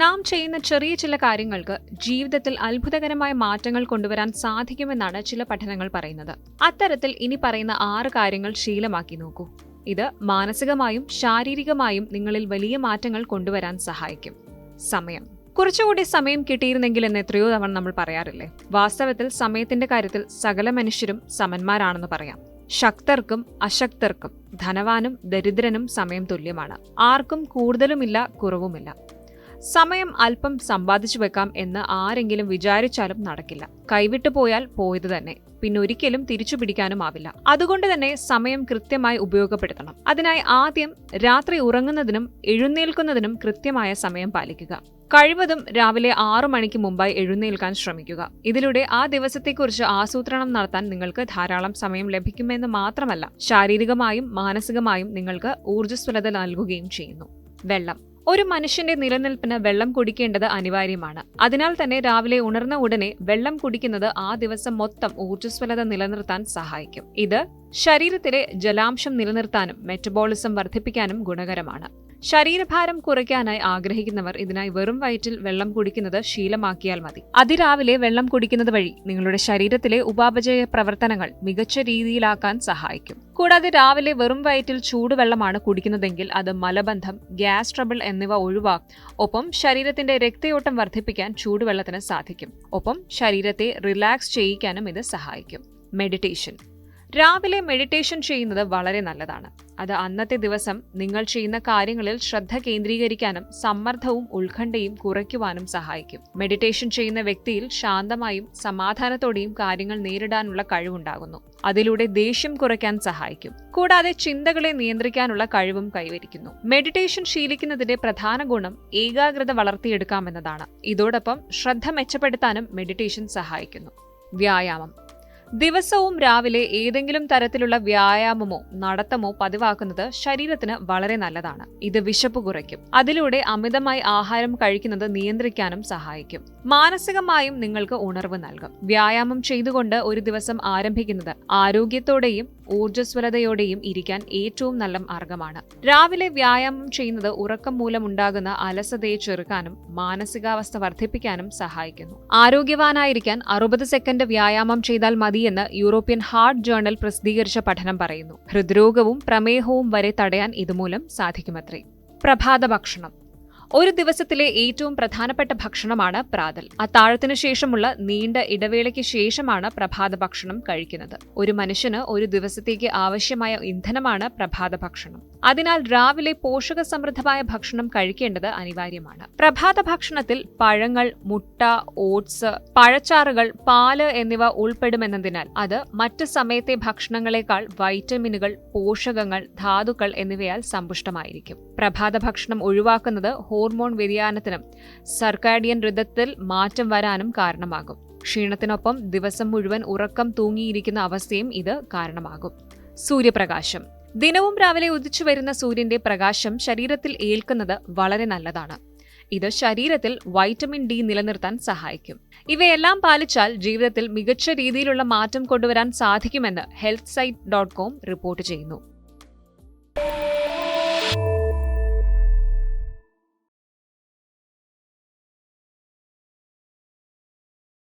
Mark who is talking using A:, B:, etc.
A: നാം ചെയ്യുന്ന ചെറിയ ചില കാര്യങ്ങൾക്ക് ജീവിതത്തിൽ അത്ഭുതകരമായ മാറ്റങ്ങൾ കൊണ്ടുവരാൻ സാധിക്കുമെന്നാണ് ചില പഠനങ്ങൾ പറയുന്നത്. അത്തരത്തിൽ ഇനി പറയുന്ന 6 കാര്യങ്ങൾ ശീലമാക്കി നോക്കൂ. ഇത് മാനസികമായും ശാരീരികമായും നിങ്ങളിൽ വലിയ മാറ്റങ്ങൾ കൊണ്ടുവരാൻ സഹായിക്കും. സമയം. കുറച്ചുകൂടി സമയം കിട്ടിയിരുന്നെങ്കിൽ എന്ന് എത്രയോ തവണ നമ്മൾ പറയാറില്ലേ? വാസ്തവത്തിൽ സമയത്തിന്റെ കാര്യത്തിൽ സകല മനുഷ്യരും സമന്മാരാണെന്ന് പറയാം. ശക്തർക്കും അശക്തർക്കും, ധനവാനും ദരിദ്രനും സമയം തുല്യമാണ്. ആർക്കും കൂടുതലുമില്ല, കുറവുമില്ല. സമയം അല്പം സമ്പാദിച്ചു വെക്കാം എന്ന് ആരെങ്കിലും വിചാരിച്ചാലും നടക്കില്ല. കൈവിട്ടു പോയാൽ പോയത് തന്നെ, പിന്നെ ഒരിക്കലും തിരിച്ചു പിടിക്കാനുമാവില്ല. അതുകൊണ്ട് തന്നെ സമയം കൃത്യമായി ഉപയോഗപ്പെടുത്തണം. അതിനായി ആദ്യം രാത്രി ഉറങ്ങുന്നതിനും എഴുന്നേൽക്കുന്നതിനും കൃത്യമായ സമയം പാലിക്കുക. കഴിവതും രാവിലെ 6 മണിക്ക് മുമ്പായി എഴുന്നേൽക്കാൻ ശ്രമിക്കുക. ഇതിലൂടെ ആ ദിവസത്തെക്കുറിച്ച് ആസൂത്രണം നടത്താൻ നിങ്ങൾക്ക് ധാരാളം സമയം ലഭിക്കുമെന്ന് മാത്രമല്ല, ശാരീരികമായും മാനസികമായും നിങ്ങൾക്ക് ഊർജ്ജസ്വലത നൽകുകയും ചെയ്യുന്നു. വെള്ളം. ഒരു മനുഷ്യന്റെ നിലനിൽപ്പിന് വെള്ളം കുടിക്കേണ്ടത് അനിവാര്യമാണ്. അതിനാൽ തന്നെ രാവിലെ ഉണർന്ന ഉടനെ വെള്ളം കുടിക്കുന്നത് ആ ദിവസം മൊത്തം ഊർജ്ജസ്വലത നിലനിർത്താൻ സഹായിക്കും. ഇത് ശരീരത്തിലെ ജലാംശം നിലനിർത്താനും മെറ്റബോളിസം വർദ്ധിപ്പിക്കാനും ഗുണകരമാണ്. ശരീരഭാരം കുറയ്ക്കാനായി ആഗ്രഹിക്കുന്നവർ ഇതിനായി വെറും വയറ്റിൽ വെള്ളം കുടിക്കുന്നത് ശീലമാക്കിയാൽ മതി. അതിരാവിലെ വെള്ളം കുടിക്കുന്നത് വഴി നിങ്ങളുടെ ശരീരത്തിലെ ഉപാപചയ പ്രവർത്തനങ്ങൾ മികച്ച രീതിയിലാക്കാൻ സഹായിക്കും. കൂടാതെ രാവിലെ വെറും വയറ്റിൽ ചൂടുവെള്ളമാണ് കുടിക്കുന്നതെങ്കിൽ അത് മലബന്ധം, ഗ്യാസ് ട്രബിൾ എന്നിവ ഒഴിവാക്കും. ഒപ്പം ശരീരത്തിന്റെ രക്തയോട്ടം വർദ്ധിപ്പിക്കാൻ ചൂടുവെള്ളത്തിന് സാധിക്കും. ഒപ്പം ശരീരത്തെ റിലാക്സ് ചെയ്യിക്കാനും ഇത് സഹായിക്കും. മെഡിറ്റേഷൻ. രാവിലെ മെഡിറ്റേഷൻ ചെയ്യുന്നത് വളരെ നല്ലതാണ്. അത് അന്നത്തെ ദിവസം നിങ്ങൾ ചെയ്യുന്ന കാര്യങ്ങളിൽ ശ്രദ്ധ കേന്ദ്രീകരിക്കാനും സമ്മർദ്ദവും ഉത്കണ്ഠയും കുറയ്ക്കുവാനും സഹായിക്കും. മെഡിറ്റേഷൻ ചെയ്യുന്ന വ്യക്തിയിൽ ശാന്തമായും സമാധാനത്തോടെയും കാര്യങ്ങൾ നേരിടാനുള്ള കഴിവുണ്ടാകുന്നു. അതിലൂടെ ദേഷ്യം കുറയ്ക്കാൻ സഹായിക്കും. കൂടാതെ ചിന്തകളെ നിയന്ത്രിക്കാനുള്ള കഴിവും കൈവരിക്കുന്നു. മെഡിറ്റേഷൻ ശീലിക്കുന്നതിന്റെ പ്രധാന ഗുണം ഏകാഗ്രത വളർത്തിയെടുക്കാമെന്നതാണ്. ഇതോടൊപ്പം ശ്രദ്ധ മെച്ചപ്പെടുത്താനും മെഡിറ്റേഷൻ സഹായിക്കുന്നു. വ്യായാമം. ദിവസവും രാവിലെ ഏതെങ്കിലും തരത്തിലുള്ള വ്യായാമമോ നടത്തമോ പതിവാക്കുന്നത് ശരീരത്തിന് വളരെ നല്ലതാണ്. ഇത് വിശപ്പ് കുറയ്ക്കും. അതിലൂടെ അമിതമായി ആഹാരം കഴിക്കുന്നത് നിയന്ത്രിക്കാനും സഹായിക്കും. മാനസികമായും നിങ്ങൾക്ക് ഉണർവ് നൽകും. വ്യായാമം ചെയ്തുകൊണ്ട് ഒരു ദിവസം ആരംഭിക്കുന്നത് ആരോഗ്യത്തോടെയും ഊർജ്ജസ്വലതയോടെയും ഇരിക്കാൻ ഏറ്റവും നല്ല മാർഗമാണ്. രാവിലെ വ്യായാമം ചെയ്യുന്നത് ഉറക്കം മൂലമുണ്ടാകുന്ന അലസതയെ ചെറുക്കാനും മാനസികാവസ്ഥ വർദ്ധിപ്പിക്കാനും സഹായിക്കുന്നു. ആരോഗ്യവാനായിരിക്കാൻ 60 സെക്കൻഡ് വ്യായാമം ചെയ്താൽ മതിയെന്ന് യൂറോപ്യൻ ഹാർട്ട് ജേർണൽ പ്രസിദ്ധീകരിച്ച പഠനം പറയുന്നു. ഹൃദ്രോഗവും പ്രമേഹവും വരെ തടയാൻ ഇതുമൂലം സാധിക്കുമത്രേ. പ്രഭാത ഭക്ഷണം. ഒരു ദിവസത്തിലെ ഏറ്റവും പ്രധാനപ്പെട്ട ഭക്ഷണമാണ് പ്രാതൽ. അത്താഴത്തിനു ശേഷമുള്ള നീണ്ട ഇടവേളയ്ക്ക് ശേഷമാണ് പ്രഭാത ഭക്ഷണം കഴിക്കുന്നത്. ഒരു മനുഷ്യന് ഒരു ദിവസത്തേക്ക് ആവശ്യമായ ഇന്ധനമാണ് പ്രഭാത ഭക്ഷണം. അതിനാൽ രാവിലെ പോഷക സമൃദ്ധമായ ഭക്ഷണം കഴിക്കേണ്ടത് അനിവാര്യമാണ്. പ്രഭാത ഭക്ഷണത്തിൽ പഴങ്ങൾ, മുട്ട, ഓട്സ്, പഴച്ചാറുകൾ, പാല് എന്നിവ ഉൾപ്പെടുമെന്നതിനാൽ അത് മറ്റ് സമയത്തെ ഭക്ഷണങ്ങളെക്കാൾ വൈറ്റമിനുകൾ, പോഷകങ്ങൾ, ധാതുക്കൾ എന്നിവയാൽ സമ്പുഷ്ടമായിരിക്കും. പ്രഭാത ഭക്ഷണം ഒഴിവാക്കുന്നത് ഹോർമോൺ വ്യതിയാനത്തിനും സർക്കാഡിയൻ ഋതത്തിൽ മാറ്റം വരാനും കാരണമാകും. ക്ഷീണത്തിനൊപ്പം ദിവസം മുഴുവൻ ഉറക്കം തൂങ്ങിയിരിക്കുന്ന അവസ്ഥയും ഇത് കാരണമാകും. സൂര്യപ്രകാശം. ദിനവും രാവിലെ ഉദിച്ചു വരുന്ന സൂര്യന്റെ പ്രകാശം ശരീരത്തിൽ ഏൽക്കുന്നത് വളരെ നല്ലതാണ്. ഇത് ശരീരത്തിൽ വൈറ്റമിൻ ഡി നിലനിർത്താൻ സഹായിക്കും. ഇവയെല്ലാം പാലിച്ചാൽ ജീവിതത്തിൽ മികച്ച രീതിയിലുള്ള മാറ്റം കൊണ്ടുവരാൻ സാധിക്കുമെന്ന് healthsite.com റിപ്പോർട്ട് ചെയ്യുന്നു.